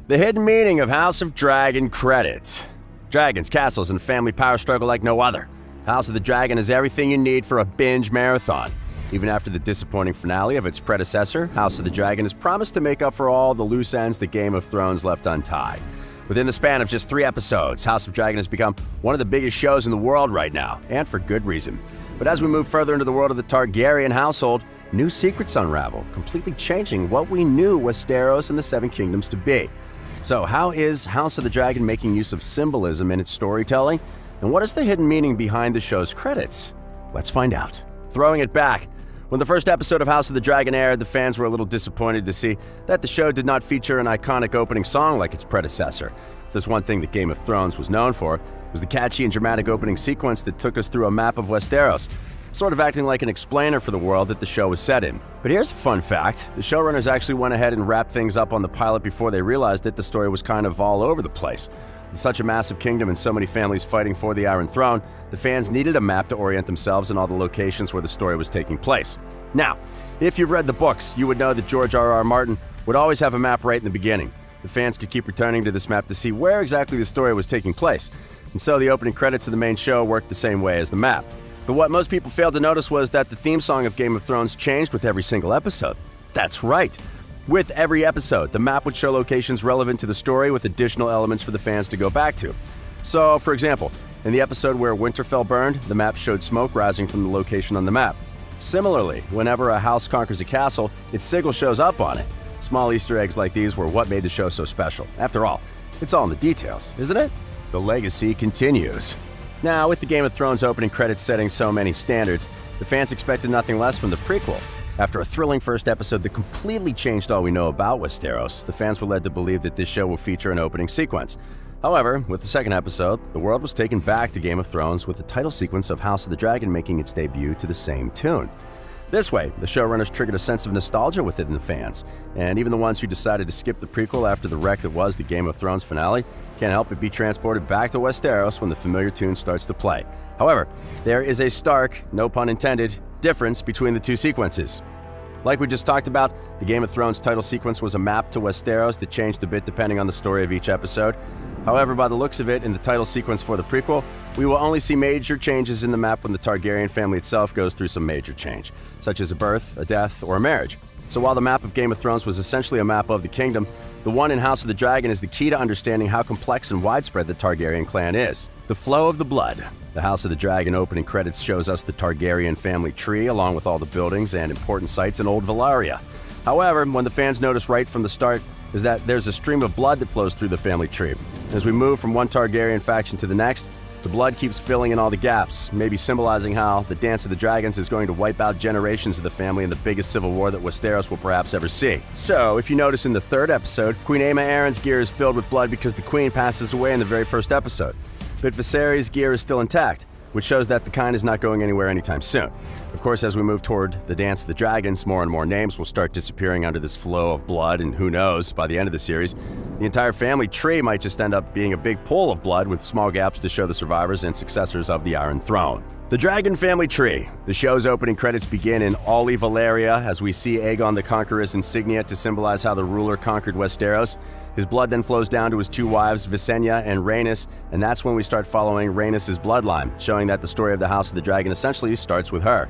The hidden meaning of House of Dragon credits. Dragons, castles, and a family power struggle like no other. House of the Dragon is everything you need for a binge marathon. Even after the disappointing finale of its predecessor, House of the Dragon has promised to make up for all the loose ends that Game of Thrones left untied. Within the span of just 3 episodes, House of Dragon has become one of the biggest shows in the world right now, and for good reason. But as we move further into the world of the Targaryen household, new secrets unravel, completely changing what we knew Westeros and the Seven Kingdoms to be. So how is House of the Dragon making use of symbolism in its storytelling? And what is the hidden meaning behind the show's credits? Let's find out. Throwing it back. When the first episode of House of the Dragon aired, the fans were a little disappointed to see that the show did not feature an iconic opening song like its predecessor. If there's one thing that Game of Thrones was known for, it was the catchy and dramatic opening sequence that took us through a map of Westeros, sort of acting like an explainer for the world that the show was set in. But here's a fun fact. The showrunners actually went ahead and wrapped things up on the pilot before they realized that the story was kind of all over the place. With such a massive kingdom and so many families fighting for the Iron Throne, the fans needed a map to orient themselves in all the locations where the story was taking place. Now, if you've read the books, you would know that George R.R. Martin would always have a map right in the beginning. The fans could keep returning to this map to see where exactly the story was taking place. And so the opening credits of the main show worked the same way as the map. But what most people failed to notice was that the theme song of Game of Thrones changed with every single episode. That's right. With every episode, the map would show locations relevant to the story with additional elements for the fans to go back to. So, for example, in the episode where Winterfell burned, the map showed smoke rising from the location on the map. Similarly, whenever a house conquers a castle, its sigil shows up on it. Small Easter eggs like these were what made the show so special. After all, it's all in the details, isn't it? The legacy continues. Now, with the Game of Thrones opening credits setting so many standards, the fans expected nothing less from the prequel. After a thrilling first episode that completely changed all we know about Westeros, the fans were led to believe that this show will feature an opening sequence. However, with the second episode, the world was taken back to Game of Thrones with the title sequence of House of the Dragon making its debut to the same tune. This way, the showrunners triggered a sense of nostalgia within the fans, and even the ones who decided to skip the prequel after the wreck that was the Game of Thrones finale can't help but be transported back to Westeros when the familiar tune starts to play. However, there is a stark, no pun intended, difference between the two sequences. Like we just talked about, the Game of Thrones title sequence was a map to Westeros that changed a bit depending on the story of each episode. However, by the looks of it, in the title sequence for the prequel, we will only see major changes in the map when the Targaryen family itself goes through some major change, such as a birth, a death, or a marriage. So while the map of Game of Thrones was essentially a map of the kingdom, the one in House of the Dragon is the key to understanding how complex and widespread the Targaryen clan is. The flow of the blood. The House of the Dragon opening credits shows us the Targaryen family tree along with all the buildings and important sites in Old Valyria. However, when the fans notice right from the start is that there's a stream of blood that flows through the family tree. As we move from one Targaryen faction to the next, the blood keeps filling in all the gaps, maybe symbolizing how the Dance of the Dragons is going to wipe out generations of the family in the biggest civil war that Westeros will perhaps ever see. So, if you notice in the third episode, Queen Aemma Arryn's gear is filled with blood because the queen passes away in the very first episode. But Viserys' gear is still intact, which shows that the kind is not going anywhere anytime soon. Of course, as we move toward the Dance of the Dragons, more and more names will start disappearing under this flow of blood, and who knows, by the end of the series, the entire family tree might just end up being a big pool of blood with small gaps to show the survivors and successors of the Iron Throne. The Dragon Family Tree. The show's opening credits begin in Olly Valyria as we see Aegon the Conqueror's insignia to symbolize how the ruler conquered Westeros. His blood then flows down to his 2 wives, Visenya and Rhaenys, and that's when we start following Rhaenys' bloodline, showing that the story of the House of the Dragon essentially starts with her.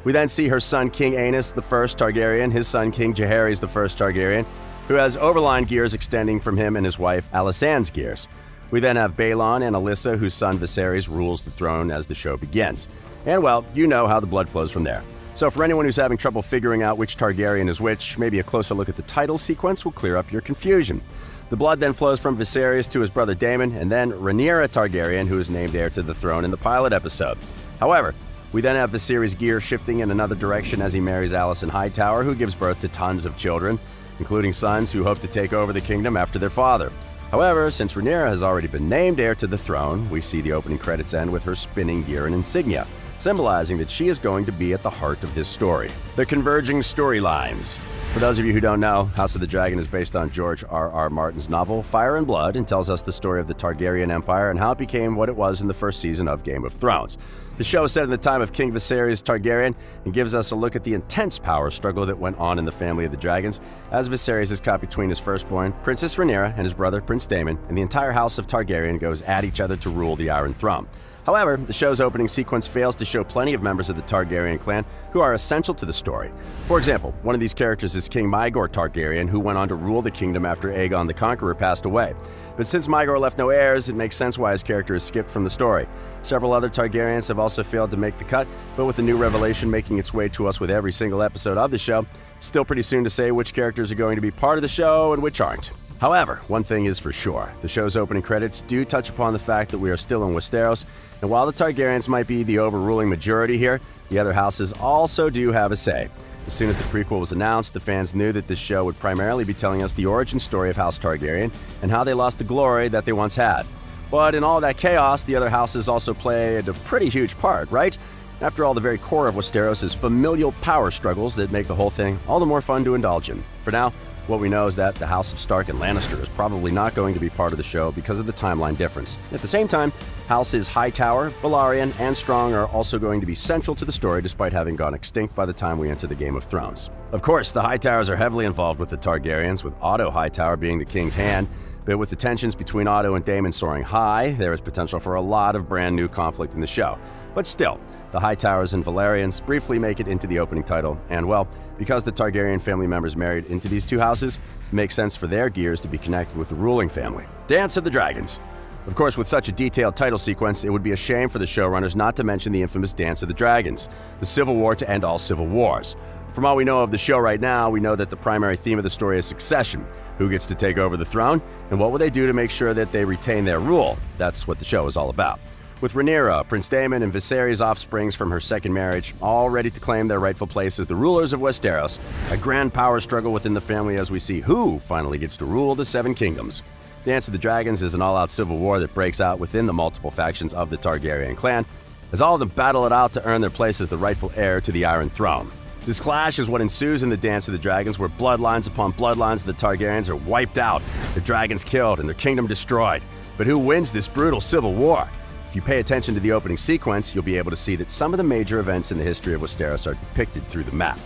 We then see her son King Aenys I Targaryen, his son King Jaehaerys I Targaryen, who has overline gears extending from him and his wife Alysanne's gears. We then have Balon and Alyssa, whose son Viserys rules the throne as the show begins. And well, you know how the blood flows from there. So for anyone who's having trouble figuring out which Targaryen is which, maybe a closer look at the title sequence will clear up your confusion. The blood then flows from Viserys to his brother Daemon, and then Rhaenyra Targaryen, who is named heir to the throne in the pilot episode. However, we then have Viserys' gear shifting in another direction as he marries Alicent Hightower, who gives birth to tons of children, including sons who hope to take over the kingdom after their father. However, since Rhaenyra has already been named heir to the throne, we see the opening credits end with her spinning gear and insignia, symbolizing that she is going to be at the heart of this story. The converging storylines. For those of you who don't know, House of the Dragon is based on George R.R. Martin's novel Fire and Blood and tells us the story of the Targaryen Empire and how it became what it was in the first season of Game of Thrones. The show is set in the time of King Viserys Targaryen and gives us a look at the intense power struggle that went on in the family of the dragons as Viserys is caught between his firstborn, Princess Rhaenyra, and his brother, Prince Daemon, and the entire House of Targaryen goes at each other to rule the Iron Throne. However, the show's opening sequence fails to show plenty of members of the Targaryen clan who are essential to the story. For example, one of these characters is King Maegor Targaryen, who went on to rule the kingdom after Aegon the Conqueror passed away. But since Maegor left no heirs, it makes sense why his character is skipped from the story. Several other Targaryens have also failed to make the cut, but with a new revelation making its way to us with every single episode of the show, it's still pretty soon to say which characters are going to be part of the show and which aren't. However, one thing is for sure, the show's opening credits do touch upon the fact that we are still in Westeros, and while the Targaryens might be the overruling majority here, the other houses also do have a say. As soon as the prequel was announced, the fans knew that this show would primarily be telling us the origin story of House Targaryen and how they lost the glory that they once had. But in all that chaos, the other houses also played a pretty huge part, right? After all, the very core of Westeros is familial power struggles that make the whole thing all the more fun to indulge in. For now, what we know is that the House of Stark and Lannister is probably not going to be part of the show because of the timeline difference. At the same time, Houses Hightower, Velaryon, and Strong are also going to be central to the story despite having gone extinct by the time we enter the Game of Thrones. Of course, the Hightowers are heavily involved with the Targaryens, with Otto Hightower being the king's hand, but with the tensions between Otto and Daemon soaring high, there is potential for a lot of brand new conflict in the show. But still, the Hightowers and Velaryons briefly make it into the opening title, and well, because the Targaryen family members married into these two houses, it makes sense for their gears to be connected with the ruling family. Dance of the Dragons. Of course, with such a detailed title sequence, it would be a shame for the showrunners not to mention the infamous Dance of the Dragons, the civil war to end all civil wars. From all we know of the show right now, we know that the primary theme of the story is succession. Who gets to take over the throne, and what will they do to make sure that they retain their rule? That's what the show is all about. With Rhaenyra, Prince Daemon, and Viserys' offsprings from her second marriage, all ready to claim their rightful place as the rulers of Westeros, a grand power struggle within the family as we see who finally gets to rule the Seven Kingdoms. Dance of the Dragons is an all-out civil war that breaks out within the multiple factions of the Targaryen clan, as all of them battle it out to earn their place as the rightful heir to the Iron Throne. This clash is what ensues in the Dance of the Dragons, where bloodlines upon bloodlines of the Targaryens are wiped out, the dragons killed, and their kingdom destroyed. But who wins this brutal civil war? If you pay attention to the opening sequence, you'll be able to see that some of the major events in the history of Westeros are depicted through the map.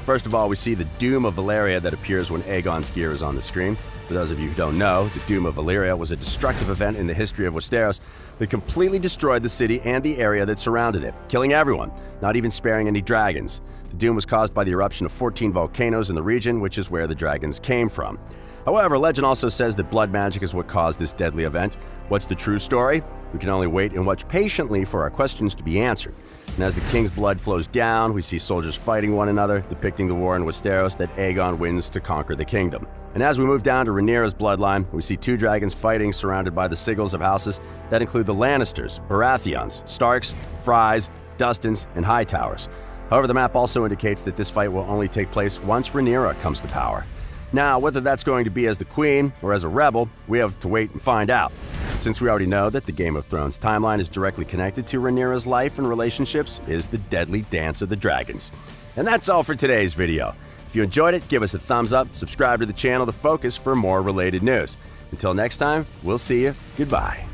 First of all, we see the Doom of Valyria that appears when Aegon's gear is on the screen. For those of you who don't know, the Doom of Valyria was a destructive event in the history of Westeros that completely destroyed the city and the area that surrounded it, killing everyone, not even sparing any dragons. The Doom was caused by the eruption of 14 volcanoes in the region, which is where the dragons came from. However, legend also says that blood magic is what caused this deadly event. What's the true story? We can only wait and watch patiently for our questions to be answered. And as the king's blood flows down, we see soldiers fighting one another, depicting the war in Westeros that Aegon wins to conquer the kingdom. And as we move down to Rhaenyra's bloodline, we see two dragons fighting surrounded by the sigils of houses that include the Lannisters, Baratheons, Starks, Frys, Dustins, and Hightowers. However, the map also indicates that this fight will only take place once Rhaenyra comes to power. Now, whether that's going to be as the queen or as a rebel, we have to wait and find out. Since we already know that the Game of Thrones timeline is directly connected to Rhaenyra's life and relationships, is the deadly Dance of the Dragons. And that's all for today's video. If you enjoyed it, give us a thumbs up, subscribe to the channel to Focus for more related news. Until next time, we'll see you. Goodbye.